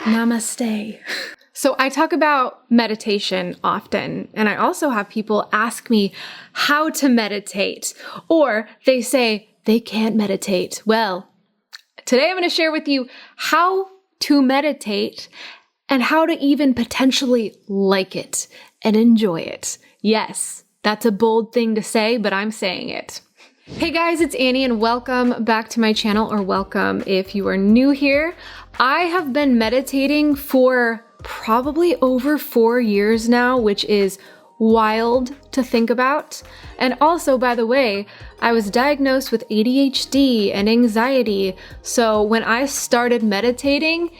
Namaste. So I talk about meditation often, and I also have people ask me how to meditate, or they say they can't meditate. Well, today I'm going to share with you how to meditate and how to even potentially like it and enjoy it. Yes, that's a bold thing to say, but I'm saying it. Hey guys, it's Annie and welcome back to my channel, or welcome if you are new here. I have been meditating for probably over 4 years now, which is wild to think about. And also, by the way, I was diagnosed with ADHD and anxiety. So when I started meditating,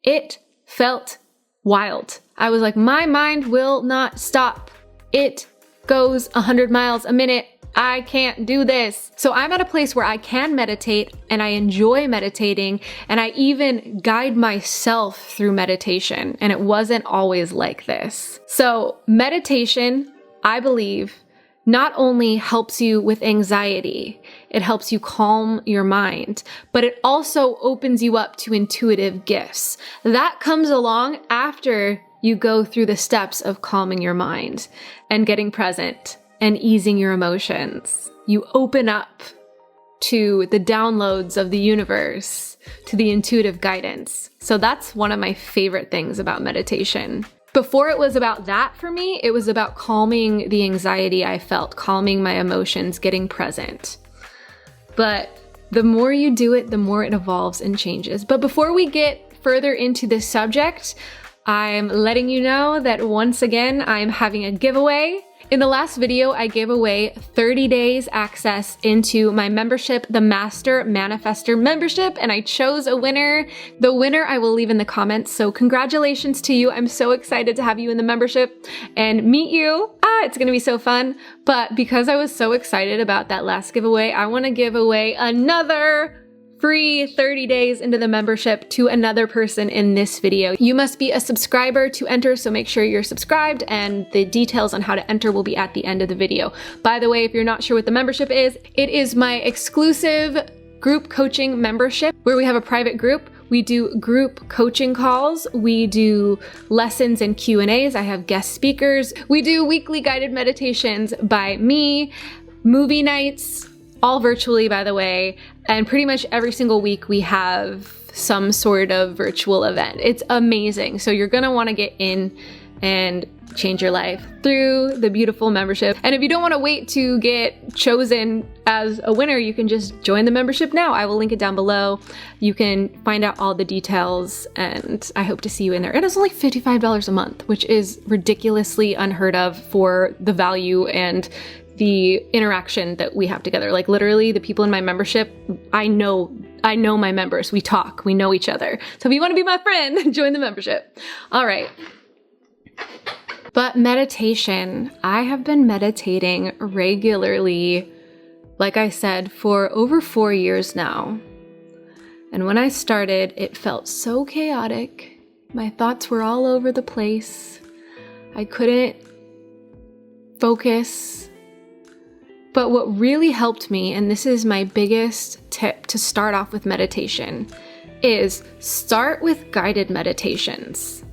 it felt wild. I was like, my mind will not stop. It goes 100 miles a minute. I can't do this. So I'm at a place where I can meditate and I enjoy meditating, and I even guide myself through meditation, and it wasn't always like this. So meditation, I believe, not only helps you with anxiety, it helps you calm your mind, but it also opens you up to intuitive gifts. That comes along after you go through the steps of calming your mind and getting present and easing your emotions. You open up to the downloads of the universe, to the intuitive guidance. So that's one of my favorite things about meditation. Before it was about that for me, it was about calming the anxiety I felt, calming my emotions, getting present. But the more you do it, the more it evolves and changes. But before we get further into this subject, I'm letting you know that once again, I'm having a giveaway. In the last video, I gave away 30 days access into my membership, the Master Manifester membership, and I chose a winner. The winner I will leave in the comments, so congratulations to you. I'm so excited to have you in the membership and meet you. It's gonna be so fun. But because I was so excited about that last giveaway, I wanna give away another free 30 days into the membership to another person in this video. You must be a subscriber to enter, so make sure you're subscribed, and the details on how to enter will be at the end of the video. By the way, if you're not sure what the membership is, it is my exclusive group coaching membership where we have a private group. We do group coaching calls. We do lessons and Q&As. I have guest speakers. We do weekly guided meditations by me, movie nights, all virtually, by the way, and pretty much every single week we have some sort of virtual event. It's amazing. So you're gonna wanna get in and change your life through the beautiful membership. And if you don't wanna wait to get chosen as a winner, you can just join the membership now. I will link it down below. You can find out all the details, and I hope to see you in there. It is only $55 a month, which is ridiculously unheard of for the value and the interaction that we have together. Like literally the people in my membership, I know my members, we talk, we know each other. So if you wanna be my friend, join the membership. All right. But meditation, I have been meditating regularly, like I said, for over 4 years now. And when I started, it felt so chaotic. My thoughts were all over the place. I couldn't focus. But what really helped me, and this is my biggest tip to start off with meditation, is start with guided meditations.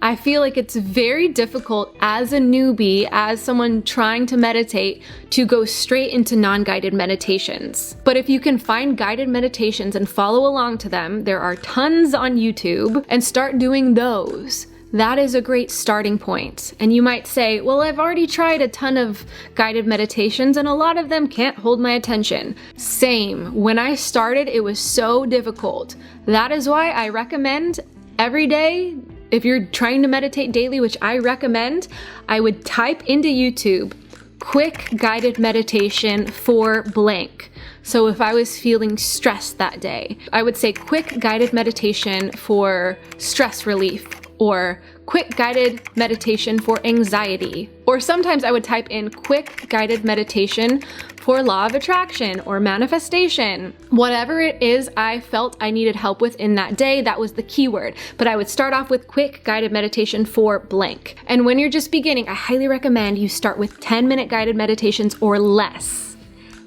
I feel like it's very difficult as a newbie, as someone trying to meditate, to go straight into non-guided meditations. But if you can find guided meditations and follow along to them, there are tons on YouTube, and start doing those. That is a great starting point. And you might say, well, I've already tried a ton of guided meditations and a lot of them can't hold my attention. Same. When I started, it was so difficult. That is why I recommend every day, if you're trying to meditate daily, which I recommend, I would type into YouTube, quick guided meditation for blank. So if I was feeling stressed that day, I would say quick guided meditation for stress relief, or quick guided meditation for anxiety. Or sometimes I would type in quick guided meditation for law of attraction or manifestation. Whatever it is I felt I needed help with in that day, that was the keyword. But I would start off with quick guided meditation for blank. And when you're just beginning, I highly recommend you start with 10-minute guided meditations or less.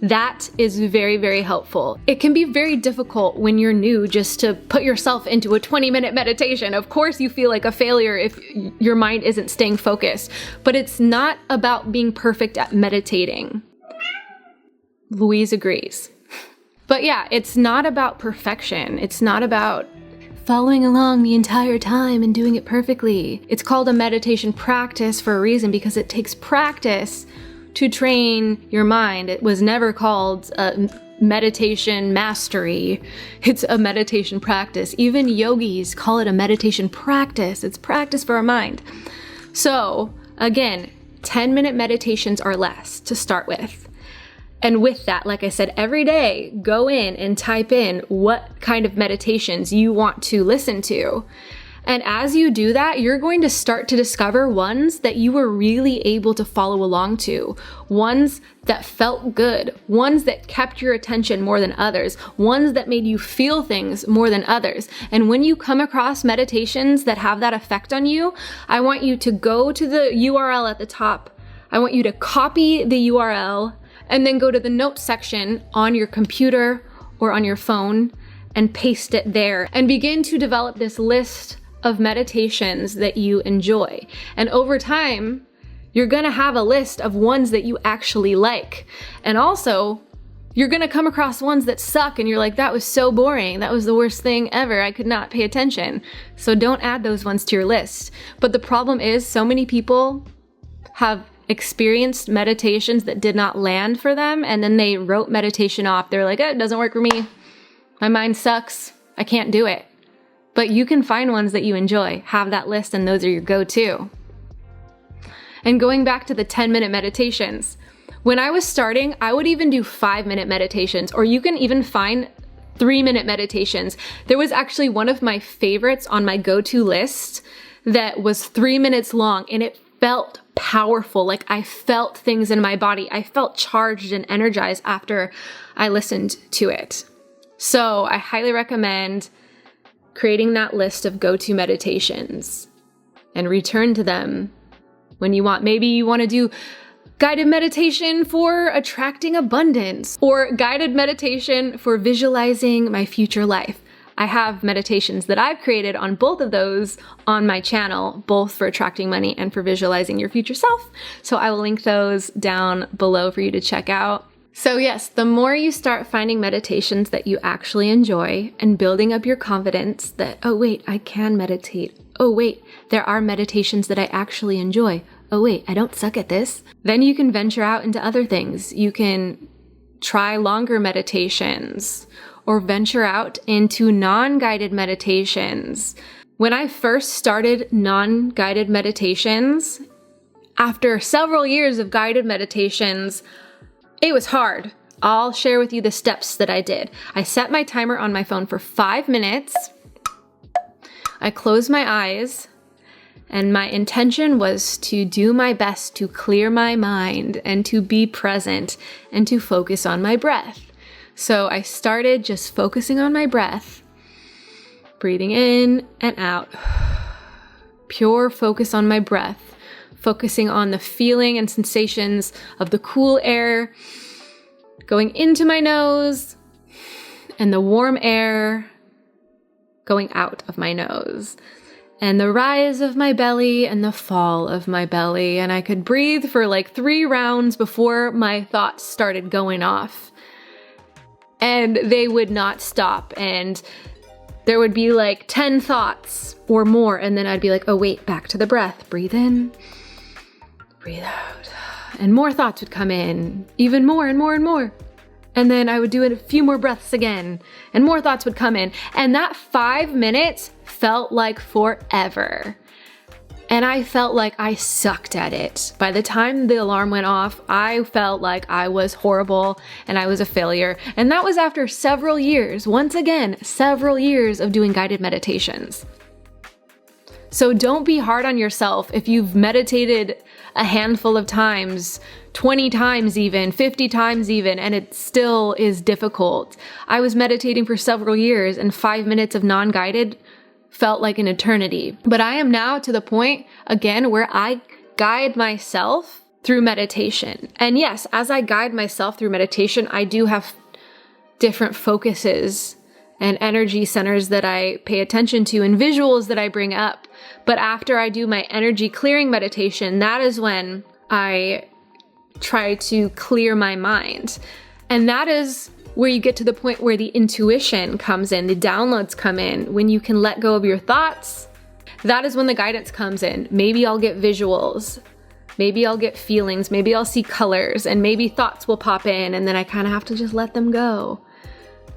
That is very, very helpful. It can be very difficult when you're new just to put yourself into a 20-minute meditation. Of course, you feel like a failure if your mind isn't staying focused, but it's not about being perfect at meditating. Louise agrees. But yeah, it's not about perfection. It's not about following along the entire time and doing it perfectly. It's called a meditation practice for a reason, because it takes practice to train your mind. It was never called meditation mastery. It's a meditation practice. Even yogis call it a meditation practice. It's practice for our mind. So again, 10-minute meditations or less to start with. And with that, like I said, every day, go in and type in what kind of meditations you want to listen to. And as you do that, you're going to start to discover ones that you were really able to follow along to, ones that felt good, ones that kept your attention more than others, ones that made you feel things more than others. And when you come across meditations that have that effect on you, I want you to go to the URL at the top. I want you to copy the URL and then go to the notes section on your computer or on your phone and paste it there and begin to develop this list of meditations that you enjoy. And over time, you're gonna have a list of ones that you actually like. And also, you're gonna come across ones that suck and you're like, that was so boring. That was the worst thing ever. I could not pay attention. So don't add those ones to your list. But the problem is, so many people have experienced meditations that did not land for them, and then they wrote meditation off. They're like, it doesn't work for me. My mind sucks. I can't do it. But you can find ones that you enjoy. Have that list, and those are your go-to. And going back to the 10-minute meditations, when I was starting, I would even do 5-minute meditations, or you can even find 3-minute meditations. There was actually one of my favorites on my go-to list that was 3 minutes long, and it felt powerful. Like I felt things in my body. I felt charged and energized after I listened to it. So I highly recommend creating that list of go-to meditations and return to them when you want. Maybe you want to do guided meditation for attracting abundance, or guided meditation for visualizing my future life. I have meditations that I've created on both of those on my channel, both for attracting money and for visualizing your future self. So I will link those down below for you to check out. So yes, the more you start finding meditations that you actually enjoy and building up your confidence that, oh wait, I can meditate. Oh wait, there are meditations that I actually enjoy. Oh wait, I don't suck at this. Then you can venture out into other things. You can try longer meditations or venture out into non-guided meditations. When I first started non-guided meditations, after several years of guided meditations, it was hard. I'll share with you the steps that I did. I set my timer on my phone for 5 minutes. I closed my eyes, and my intention was to do my best to clear my mind and to be present and to focus on my breath. So I started just focusing on my breath, breathing in and out. Pure focus on my breath, focusing on the feeling and sensations of the cool air going into my nose and the warm air going out of my nose, and the rise of my belly and the fall of my belly. And I could breathe for like 3 rounds before my thoughts started going off. And they would not stop. And there would be like 10 thoughts or more. And then I'd be like, oh wait, back to the breath. Breathe in, breathe out. And more thoughts would come in, even more and more and more. And then I would do it a few more breaths again, and more thoughts would come in. And that 5 minutes felt like forever. And I felt like I sucked at it. By the time the alarm went off, I felt like I was horrible and I was a failure. And that was after several years, once again, several years of doing guided meditations. So don't be hard on yourself if you've meditated a handful of times, 20 times even, 50 times even, and it still is difficult. I was meditating for several years, and 5 minutes of non-guided felt like an eternity. But I am now to the point, again, where I guide myself through meditation. And yes, as I guide myself through meditation, I do have different focuses and energy centers that I pay attention to and visuals that I bring up. But after I do my energy clearing meditation, that is when I try to clear my mind. And that is where you get to the point where the intuition comes in, the downloads come in, when you can let go of your thoughts. That is when the guidance comes in. Maybe I'll get visuals, maybe I'll get feelings, maybe I'll see colors, and maybe thoughts will pop in, and then I kind of have to just let them go.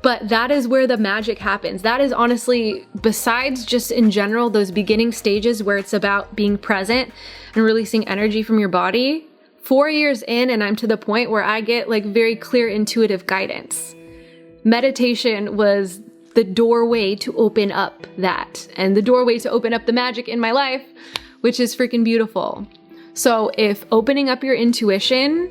But that is where the magic happens. That is honestly, besides just in general, those beginning stages where it's about being present and releasing energy from your body, 4 years in, and I'm to the point where I get like very clear intuitive guidance. Meditation was the doorway to open up that, and the doorway to open up the magic in my life, which is freaking beautiful. So if opening up your intuition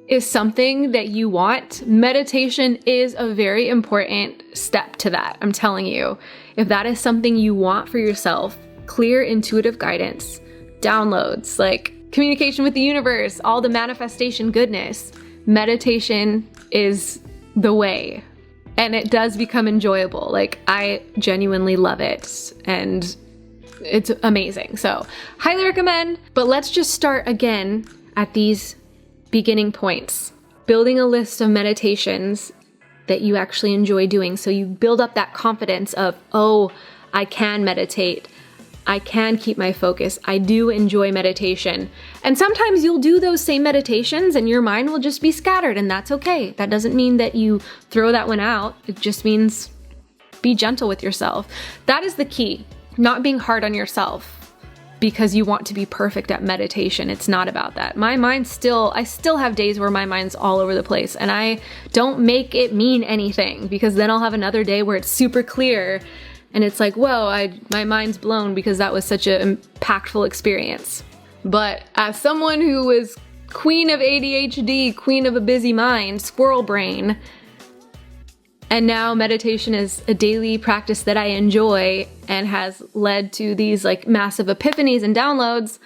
is something that you want, meditation is a very important step to that. I'm telling you, if that is something you want for yourself, clear intuitive guidance, downloads, like communication with the universe, all the manifestation goodness, meditation is the way. And it does become enjoyable. Like, I genuinely love it, and it's amazing. So highly recommend, but let's just start again at these beginning points. Building a list of meditations that you actually enjoy doing. So you build up that confidence of, oh, I can meditate. I can keep my focus. I do enjoy meditation. And sometimes you'll do those same meditations and your mind will just be scattered, and that's okay. That doesn't mean that you throw that one out. It just means be gentle with yourself. That is the key. Not being hard on yourself because you want to be perfect at meditation. It's not about that. I still have days where my mind's all over the place, and I don't make it mean anything, because then I'll have another day where it's super clear and it's like, whoa, my mind's blown because that was such an impactful experience. But as someone who was queen of ADHD, queen of a busy mind, squirrel brain, and now meditation is a daily practice that I enjoy and has led to these like massive epiphanies and downloads,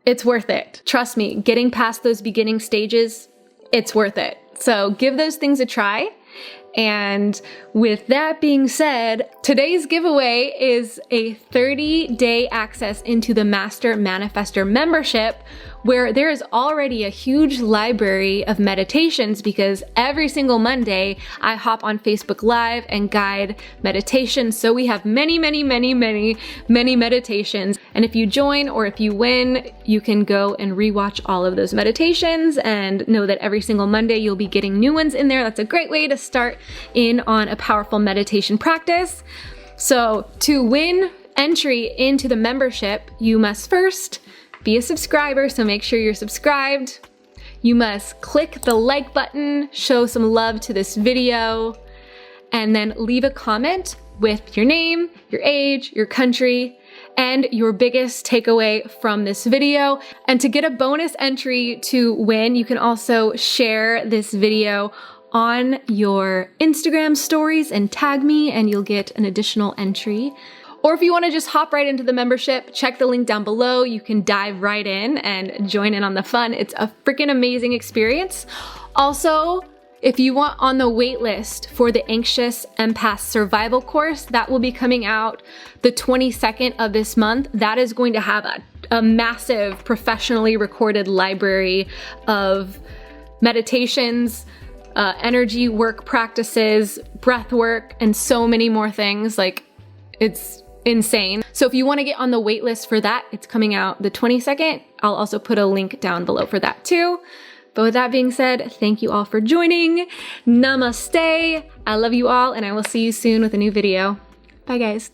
it's worth it. Trust me, getting past those beginning stages, it's worth it. So give those things a try. And with that being said, today's giveaway is a 30-day access into the Master Manifestor membership, where there is already a huge library of meditations, because every single Monday I hop on Facebook Live and guide meditation. So we have many meditations. And if you join or if you win, you can go and rewatch all of those meditations and know that every single Monday you'll be getting new ones in there. That's a great way to start in on a powerful meditation practice. So to win entry into the membership, you must first be a subscriber, so make sure you're subscribed. You must click the like button, show some love to this video, and then leave a comment with your name, your age, your country, and your biggest takeaway from this video. And to get a bonus entry to win, you can also share this video on your Instagram stories and tag me, and you'll get an additional entry. Or if you want to just hop right into the membership, check the link down below. You can dive right in and join in on the fun. It's a freaking amazing experience. Also, if you want on the wait list for the Anxious Empath Survival course, that will be coming out the 22nd of this month. That is going to have a massive professionally recorded library of meditations, energy work practices, breath work, and so many more things. Like, it's insane. So if you want to get on the wait list for that, it's coming out the 22nd. I'll also put a link down below for that too. But with that being said, thank you all for joining. Namaste. I love you all, and I will see you soon with a new video. Bye guys.